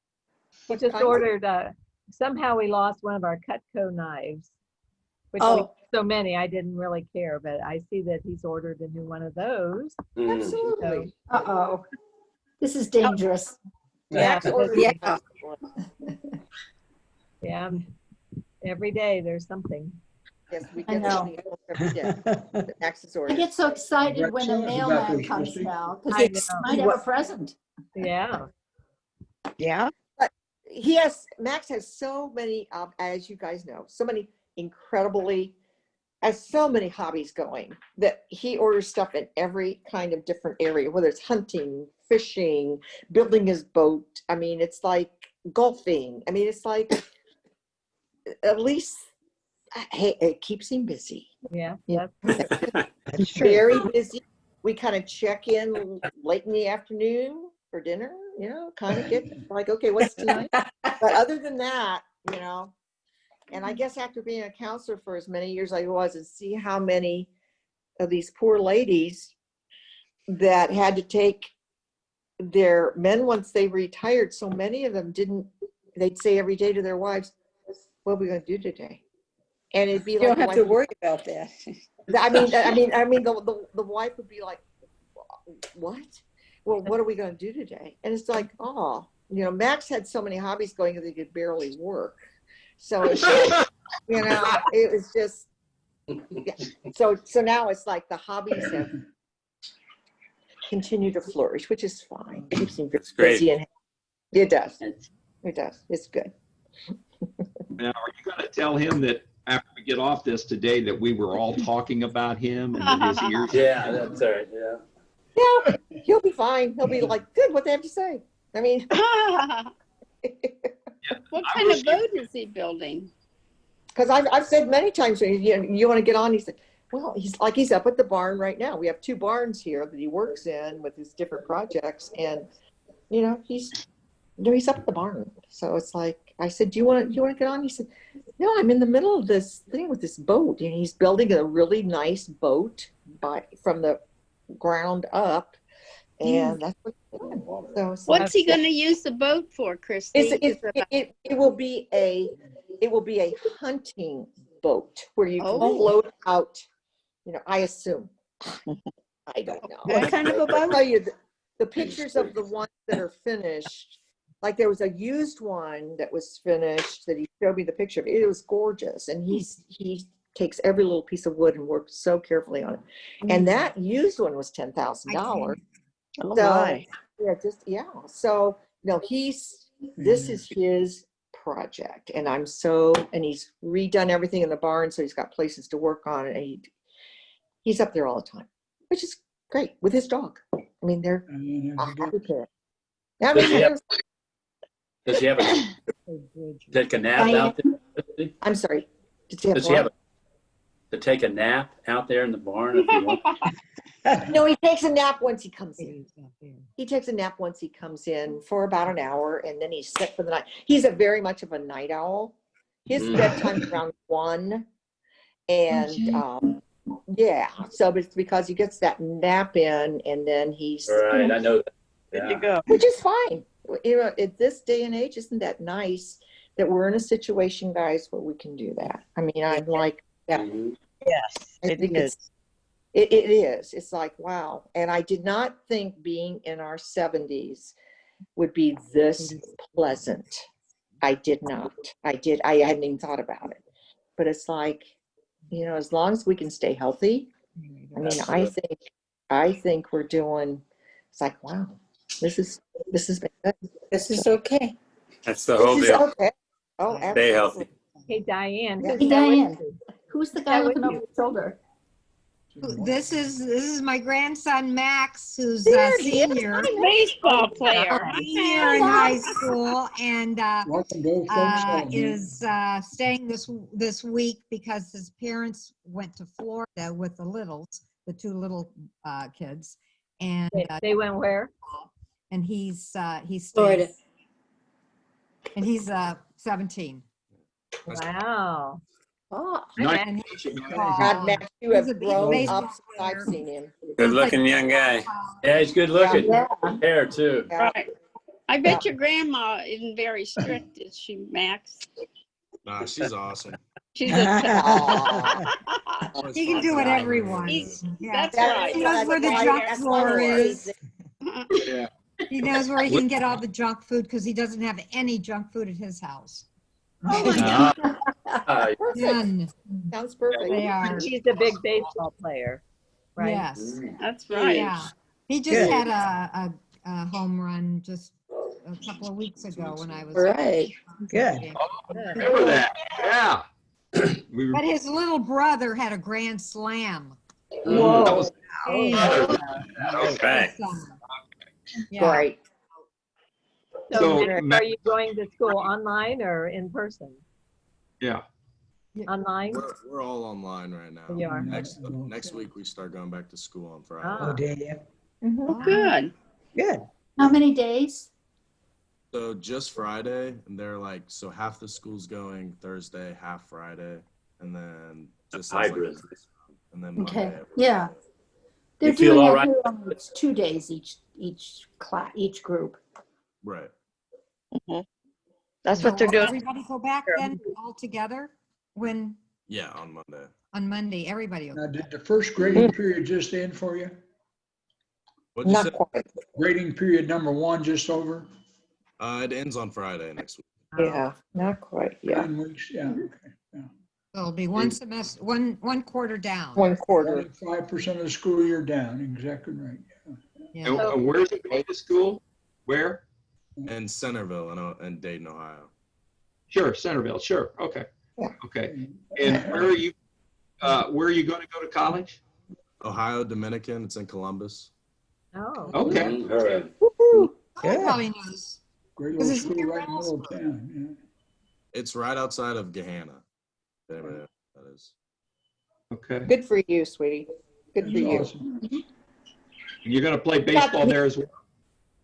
We just kind of- ordered, somehow we lost one of our Cutco knives. Which we Oh. so many, I didn't really care, but I see that he's ordered a new one of those. Mm. Absolutely. Uh-oh. This is dangerous. Yeah, Max ordered Yeah. a one. yeah. Every day there's something. Yes, we I get know. something else every day. that Max has I ordered. get so excited when the Tell us about mailman this, comes Christy. now, I because know. he might have a present. Yeah. Yeah. Max has so many, as you guys know, so many has so many hobbies going that he orders stuff in every kind of different area, whether it's hunting, fishing, building his boat. I mean, it's like golfing. I mean, it's like, at least, hey, it keeps him busy. Yeah. Yeah. That's That's true. Very busy. We kind of check in late in the afternoon for dinner, you know, kind of get like, okay, what's tonight? But other than that, you know, and I guess after being a counselor for as many years as I was, and see how many of these poor ladies that had to take their men once they retired, so many of them didn't, they'd say every day to their wives, what are we going to do today? And it'd be You like, don't have to worry about that. I mean, the wife would be like, what? Well, what are we going to do today? And it's like, oh, you know, Max had so many hobbies going that he could barely work. So it's like, you know, it was just, yeah. So now it's like the hobbies have continued to flourish, which is fine. It keeps me busy and it does. It does. It's good. Now, are you going to tell him that after we get off this today that we were all talking about him and that his ears? Yeah, that's all right. Yeah. Yeah, he'll be fine. He'll be like, good, what they have to say. I mean, what kind of boat is he building? because I've said many times, you want to get on? He said, well, he's up at the barn right now. We have 2 barns here that he works in with his different projects, and you know, he's up at the barn. So it's like, I said, do you want to get on? He said, no, I'm in the middle of this thing with this boat, and he's building a really nice boat from the ground up, and that's what he's doing. So what's he going to use the boat for, Christy? It will be a hunting boat where you can float out. You know, I assume. I don't know. What kind of a boat? I'll tell you the pictures of the ones that are finished. Like there was a used one that was finished that he showed me the picture of. It was gorgeous, and he takes every little piece of wood and works so carefully on it. And that used one was $10,000. Oh, so my. yeah. So no, this is his project, and and he's redone everything in the barn, so he's got places to work on it. And he's up there all the time, which is great with his dog. I mean, they're happy pair. Does he have take a nap out there? I'm sorry. Does he have to take a nap out there in the barn if he wants? No, he takes a nap once he comes in. He takes a nap once he comes in for about an hour, and then he's set for the night. He's very much of a night owl. His bedtime's around 1, and yeah, so it's because he gets that nap in, and then he's right. I know that. Good to go. Which is fine. You know, at this day and age, isn't that nice that we're in a situation, guys, where we can do that? I mean, I'm like, yeah. Mm-hmm. Yes, I think it is. It's like, wow. And I did not think being in our 70s would be this pleasant. I did not. I hadn't even thought about it. But it's like, you know, as long as we can stay healthy, I mean, I think we're doing, it's like, wow, this has been good. This is okay. That's the whole deal. Okay. Oh, absolutely. Stay healthy. Hey, Diane. Hey, Diane, who's the guy looking over your shoulder? This is my grandson Max, who's a senior. Baseball player. Senior in high school, and is staying this week because his parents went to Florida with the littles, the 2 little kids, and they went where? And he's Florida. And he's 17. Wow. Oh, And God, Max, you he's have a big grown baseball up since I've seen him. Good looking young guy. Yeah, he's good looking. Yeah. Hair too. Yeah. Right. I bet your grandma isn't very strict, is she, Max? Nah, she's awesome. She's He can do whatever he wants. Yeah. That's right. He knows where the junk drawer is. Yeah. He knows where he can get all the junk food because he doesn't have any junk food at his house. Oh my God. None. Sounds perfect. They are. And he's a big baseball player, right? Yes. That's right. Yeah. He just had a home run just a couple of weeks ago when I was. Right. Good. Remember that? Yeah. But his little brother had a grand slam. Whoa. That was Okay. Yeah. Great. So, So, are you going to school online or in person? yeah. Online? We're all online right now. You are. Next week we start going back to school on Friday. Ah. Oh, did you? Oh, good. Good. How many days? So just Friday, and they're like, so half the school's going Thursday, half Friday, and then just as, Hybrid. like, and then Monday. Okay, everyone. yeah. They're You feel doing all it right? here on it's 2 days each class, each group. Right. That's So what they're will doing. everybody go back then all together when, Yeah, on Monday. on Monday, everybody will Now, go did back. the first grading period just end for you? What'd you say? Not quite. Grading period number 1 just over? It ends on Friday next week. Yeah, not quite. Yeah, 9 weeks, yeah. Okay. So it'll be one semester, one quarter down. 1/4. 25% of the school year down, exactly right. Yeah. And where's it going to school? Where? And Centerville and Dayton, Ohio. Sure, Centerville, sure, okay. Yeah. Okay, and where are you going to go to college? Ohio Dominican, it's in Columbus. Oh. Okay. Mhm, all right. Oh, probably knows. Great Because little it's school near right in the middle of town, It's right outside of Gahanna. If anybody knows what that is. Okay. Good for you, sweetie. Good for yeah. you. Awesome. And you're going to play baseball there as well?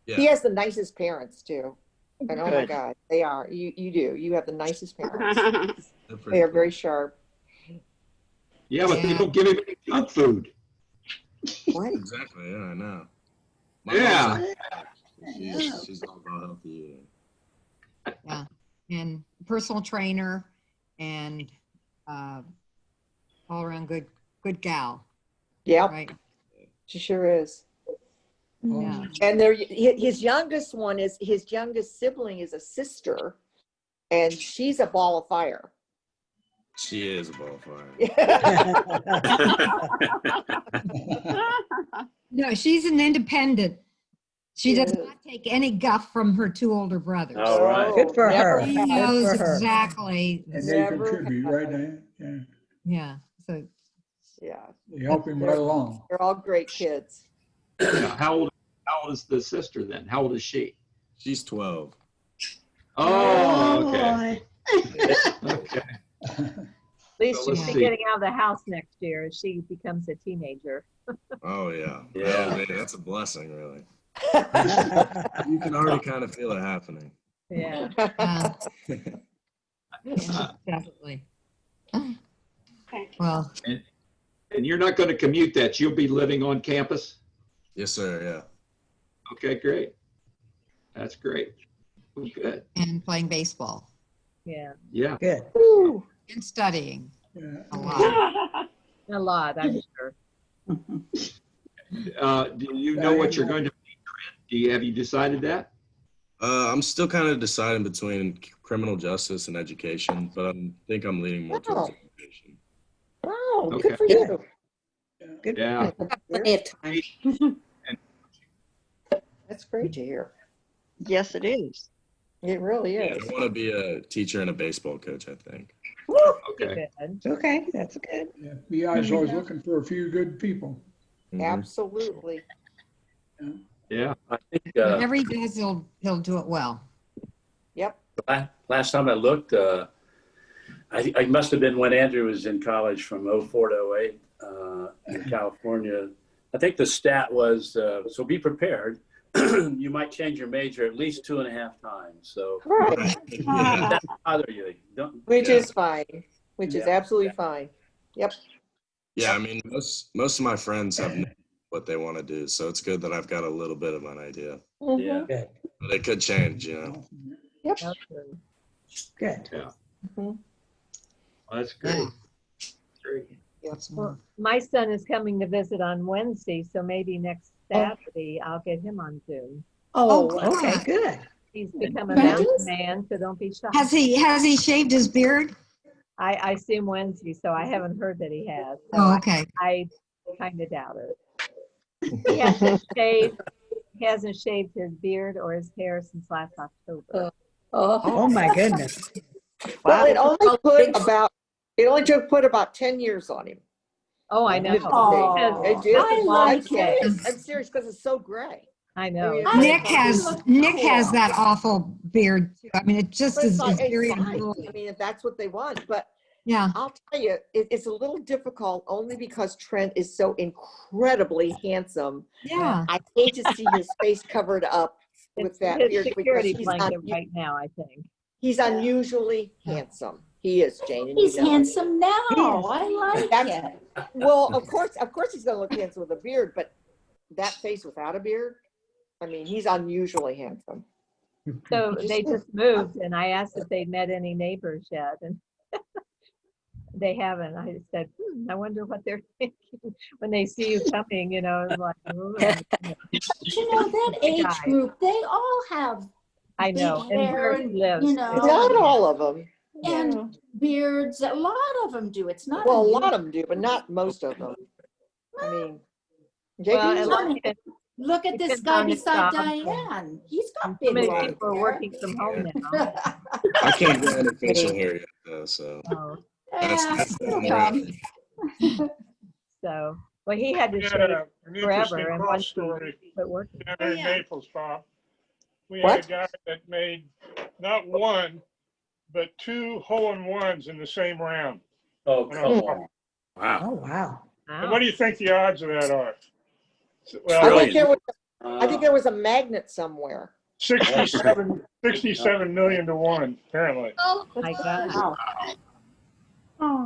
Yeah. He has the nicest parents too. And oh my Good. God, they are. You do. You have the nicest parents. They're pretty They are cool. very sharp. Yeah, but they Yeah. don't give him any junk food. What? Exactly, yeah, I know. My Yeah. mom's she's all about healthy eating. Yeah, and personal trainer and all around good gal, Yep, right? she sure is. Yeah. And his youngest sibling is a sister, and she's a ball of fire. She is a ball of fire. No, she's an independent. She does Yes. not take any guff from her 2 older brothers. All right. Good for Never her. She has. knows Good for her. exactly. And they Never contribute, have. right, Diane? Yeah, Yeah, so Yeah, they help him right along. they're all great kids. Yeah, How old is the sister then? How old is she? She's 12. Oh, okay. Okay. At least So let's She'll see. be getting out of the house next year as she becomes a teenager. Oh, yeah. Yeah. That's a blessing, really. You can already kind of feel it happening. Yeah. yeah, definitely. Well, And you're not going to commute that. You'll be living on campus? Yes, sir, yeah. Okay, great. That's great. Well, good. and playing baseball Yeah. Yeah. Good. Woo. and studying Yeah. a lot. A lot, I'm sure. Do you know what you're going to major in? Have you decided that? I'm still kind of deciding between criminal justice and education, but I think I'm leaning more towards Oh. education. Wow, Okay. good for you. Good. Yeah. Plenty of time. That's great to hear. Yes, it is. It really Yeah, is. I want to be a teacher and a baseball coach, I think. Okay. Good. Okay, that's good. Yeah, BI is always looking for a few good people. Mhm. Absolutely. Yeah. I think Whatever he does, he'll do it well. Yep. last time I looked, I must have been when Andrew was in college from 04 to 08 in California. I think the stat was, so be prepared. You might change your major at least 2.5 times. So Right. if that bother you. Don't, Which Yeah. is fine. Which is Yeah. absolutely fine. Yep. Yeah, I mean, most of my friends have known what they want to do, so it's good that I've got a little bit of an idea. Mhm. yeah. But it could change, you know. Yep. Good. Well, that's great. Yeah. Great. Well, my son is coming to visit on Wednesday, so maybe next Saturday I'll get him on Zoom. Oh, Oh, okay, good. He's become a Right. mountain man, so don't be shy. Has he shaved his beard? I assume Wednesday, so I haven't heard that he has. So Oh, okay. I kind of doubt it. He hasn't shaved his beard or his hair since last October. Oh, my goodness. Well, it only put about 10 years on him. Oh, I know. Oh, it did. I like it. I'm serious because it's so gray. I know. Nick has that awful beard too. I mean, it just But is it's very fine. unruly. I mean, if that's what they want, but Yeah. I'll tell you, it's a little difficult only because Trent is so incredibly handsome. Yeah. I hate to see his face covered up with that his beard because security he's blanket right now, I think. He's unusually handsome. He is, Jane. And He's you know it. handsome now. I like That's- it. Well, of course he's gonna look handsome with a beard, but that face without a beard, I mean, he's unusually handsome. So they just moved, and I asked if they'd met any neighbors yet, and they haven't. I said, I wonder what they're thinking when they see you coming, you know, it's like, "Ooh." You know, that age Guy. group, they all have I know, big and hair where he and, lives. you know, Not all of them. and beards. A lot of them do. It's not. Well, a unusual. lot of them do, but not most of them. I mean, Well, JP's and like- Look at this depends guy on his beside job. Diane. He's got So big many long people are hair. working from home now. I can't go any facial hair yet, though. So Oh, that's no the problem. so, well, he had to We had shave an interesting forever, and cross once he story quit working. down there in Naples, Bob. We had What? a guy that made not one, but 2 hole-in-ones in the same round. Oh, come on. Wow. Oh, wow. And what do you think the odds of that are? I Well, think there was a magnet somewhere. 67 million to 1, apparently. Oh my God.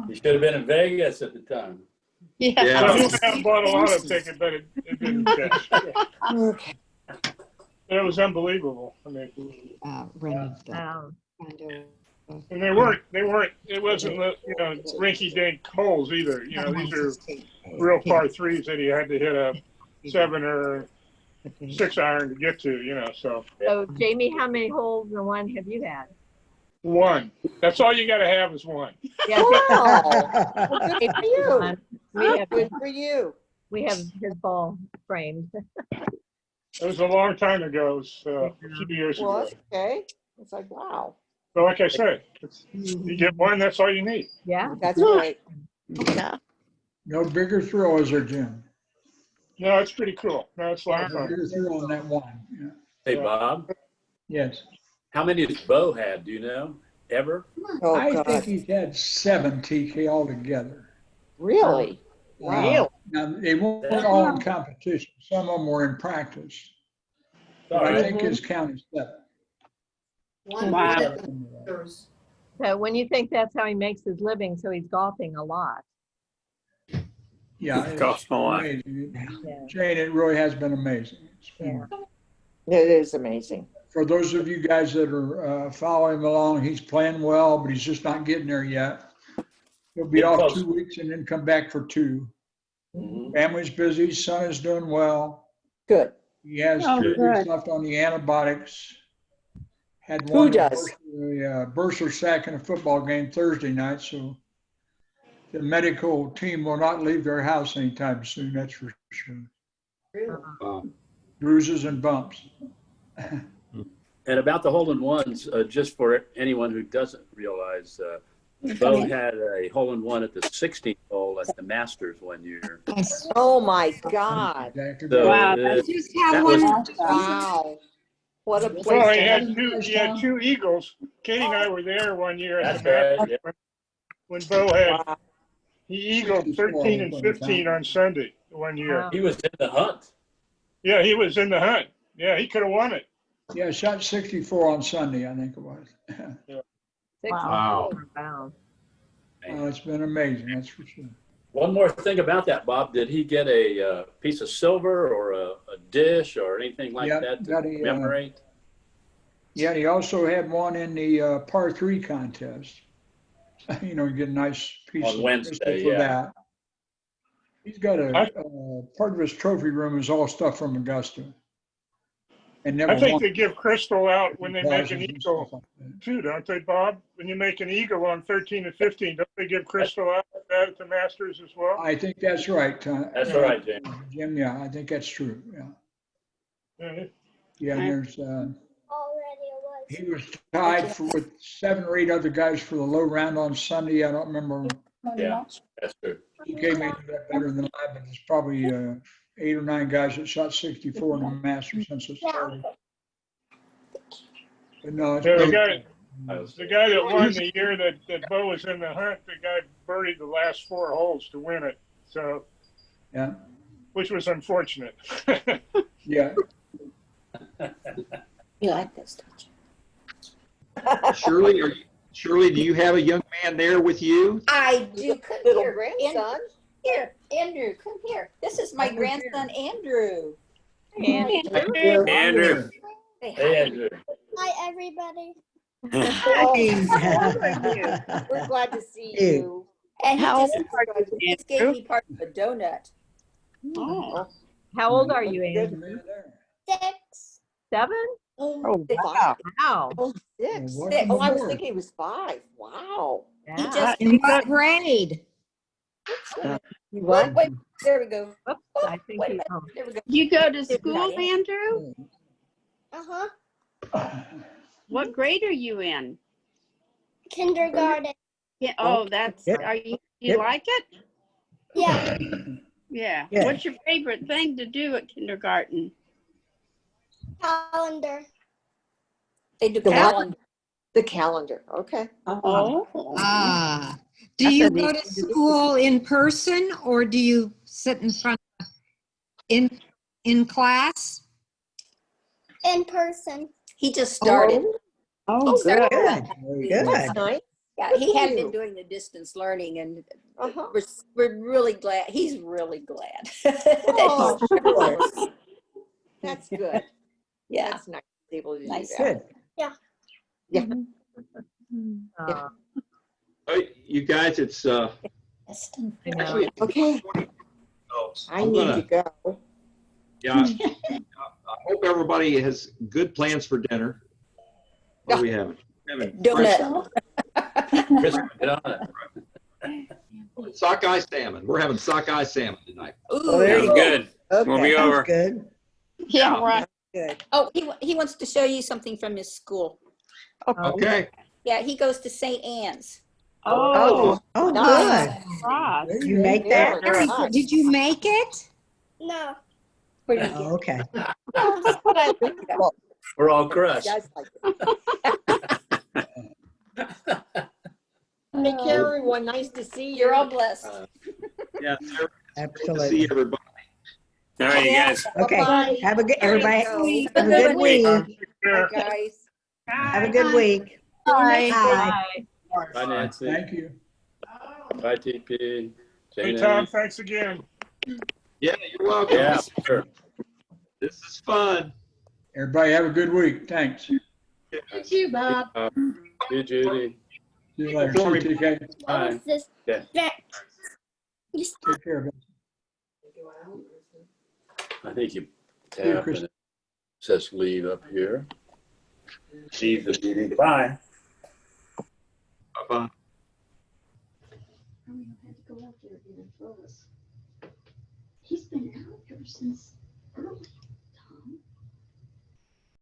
You should have been in Vegas at the time. So he went out and bought a lotto ticket, but it didn't cash. Okay. It was unbelievable. I mean, and they weren't, it wasn't, you know, rinky dink holes either. You know, these are real par threes that he had to hit a 7 or 6 iron to get to, you know, so. So, Jamie, how many holes in one have you had? 1. That's all you got to have is 1. Yeah. Wow. Well, good for you. We have, Good for you. we have his ball framed. It was a long time ago. It was a few years Well, ago. that's okay. It's like, wow. But like I said, you get 1, that's all you need. Yeah. That's right. No bigger thrill, is there, Jim? No, it's pretty cool. No, it's a lot of No fun. bigger thrill on that one. Yeah. Hey, Bob, Yes. how many has Bo had? Do you know? Ever? Oh, I God. think he's had 7 TK altogether. Really? Really? Now, they weren't all in competition. Some of them were in practice. But I think his count is 7. Wow. So when you think that's how he makes his living, so he's golfing a lot. Yeah. it's Cost a lot. amazing. Yeah. Jane, it really has been amazing. It's been- It is amazing. For those of you guys that are following him along, he's playing well, but he's just not getting there yet. He'll be off 2 weeks and then come back for 2. Family's busy, son is doing well. Good. He has Oh, 2 good. weeks left on the antibiotics. Had Who one does? burster sack in a football game Thursday night, so the medical team will not leave their house anytime soon, that's for sure. Bruises and bumps. And about the hole-in-ones, just for anyone who doesn't realize, Bo had a hole-in-one at the 16th hole at the Masters one year. Oh, my God. Exactly. So, Wow, uh, that's Just that have was- one. Wow. What a place Well, to have. he had 2 eagles. Katie and I were there one year at That's the right. Masters Yeah. when Bo had, Wow. he eagled 13 and 15 on Sunday one year. Wow. He was in the hunt. Yeah, he was in the hunt. Yeah, he could have won it. Yeah, shot 64 on Sunday, I think it was. Wow. Wow. It's been amazing, that's for sure. One more thing about that, Bob. Did he get a piece of silver or a dish or anything like Yep, that to got a, commemorate? Yeah, he also had one in the par 3 contest. You know, you get a nice piece On of Wednesday, crystal for yeah. that. He's got part of his trophy room is all stuff from Augusta. And never I think won they give crystal out when they make an prizes and eagle stuff like that. too, don't they, Bob? When you make an eagle on 13 and 15, don't they give crystal out at the Masters as well? I think that's right. That's right, James. Jim, yeah, I think that's true, yeah. Yeah. Yeah, there's, he was tied with 7 or 8 other guys for the low round on Sunday. I don't remember. Yeah, that's true. He came into that better than I, but there's probably 8 or 9 guys that shot 64 in the Masters since it started. But no, it's Yeah, the great. guy that won the year that Bo was in the hunt, the guy birdied the last 4 holes to win it. So, Yeah, which was unfortunate. yeah. You like this, don't Shirley, do you have a young man there with you? I do. Come Little here, grandson. Here, Andrew, come here. This is my grandson, Andrew. Andrew. Say hi. Hey, Andrew. Hi, everybody. Oh, how old are you? We're glad to see you. And he How just, old he just gave me part of a donut. Oh, How old are you, Good Andrew? man there. 6. 7? Oh, Five. Wow. Oh, 6. Well, welcome Oh, I was aboard. thinking he was 5. Wow. He Yeah. just, In what grade? What? Wait, there we go. Oops, I think Wait a he, minute. oh, There we go. you go to Good school, night. Andrew? Uh-huh. What grade are you in? Kindergarten. Yeah. Oh, that's. Yep. Are you? You Yep. like it? Yeah. Yeah. Yeah. What's your favorite thing to do at kindergarten? Calendar. they do The what? calendar. The calendar. Okay. Oh. Ah, do That's you a neat go to thing to do. school in person or do you sit in front of, in class? In person. He just started. Oh, Good. Good. That's Good. nice. Yeah, Good he for had you. been doing the distance learning, and Uh-huh. we're really glad. He's really glad. Oh, that he's- sure. That's good. yeah, That's nice to be able to do Nice. that. Good. Yeah. oh, Hey, you guys, it's I know. actually Okay. I I'm need gonna- to go. yeah. I hope everybody has good plans for dinner. What are we having? donut. Christmas donut. Sockeye salmon. We're having sockeye salmon tonight. Oh, there you Sounds go. good. Okay. We'll be sounds over. Good. yeah, right. Good. Oh, he wants to show you something from his school. Okay. Yeah, he goes to St. Anne's. Oh, Oh, Nice. good. right. Did you make that? Very nice. Did you make it? No. Oh, okay. That's what I think of. We're all crushed. Guys like it. Take care, everyone. Nice to see you. You're all blessed. Yeah. Absolutely. See everybody. All right, you guys. Okay. Bye-bye. Have a good, everybody, Go. have a good week. Bye, guys. Have a good week. Bye. Bye. Bye, Nancy. Thank you. Bye, TP. Hey, Jane Tom, Ann. thanks again. Yeah, you're welcome. Yeah, sure. This is fun. Everybody have a good week. Thanks. See Thank you, Bob. See you, Judy. you later. See you, TK. What Bye. is this? Yeah. Take care, guys. I think you you, tap Chris. and it says leave up here. Leave the meeting. Bye. Bye-bye. He's been out ever since early.